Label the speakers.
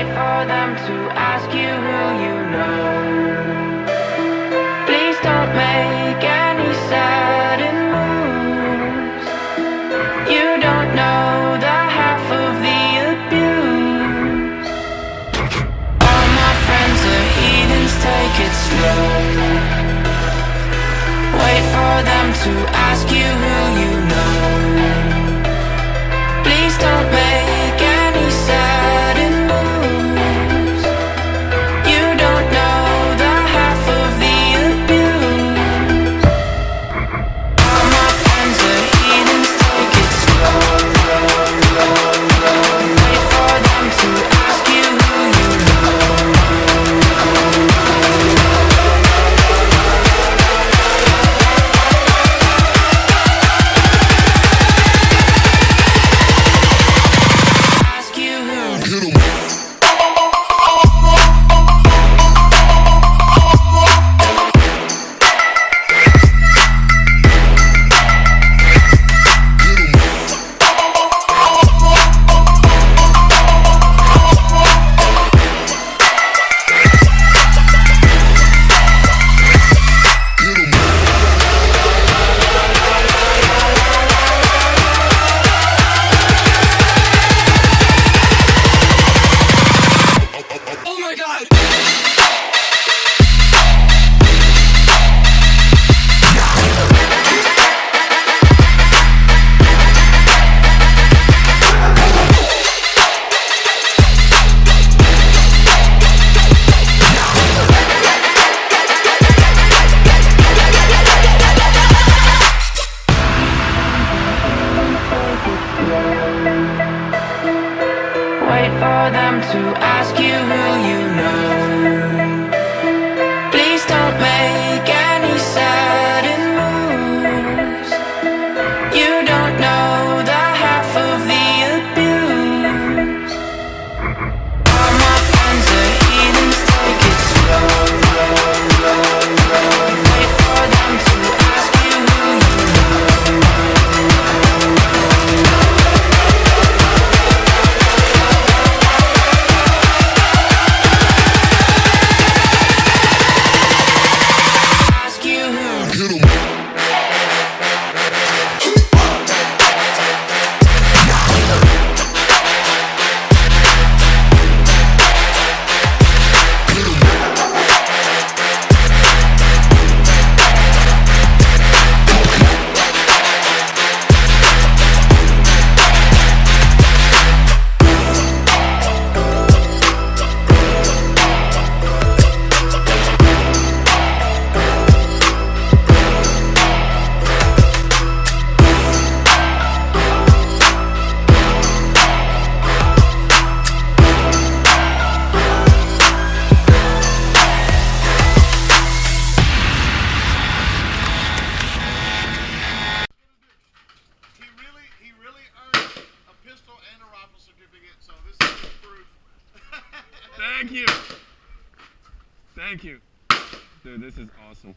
Speaker 1: Wait for them to ask you who you know. Please don't make any sudden moves. You don't know the half of the abuse. All my friends are heathens, take it slow. Wait for them to ask you who you know. Please don't make any sudden moves. You don't know the half of the abuse. All my friends are heathens, take it slow. Wait for them to ask you who you know. Ask you who.
Speaker 2: Oh my God!
Speaker 1: Wait for them to ask you who you know. Please don't make any sudden moves. You don't know the half of the abuse. All my friends are heathens, take it slow. Wait for them to ask you who you know. Ask you who.
Speaker 3: He really earned a pistol and a rifle certificate, so this is his proof.
Speaker 4: Thank you. Thank you. Dude, this is awesome.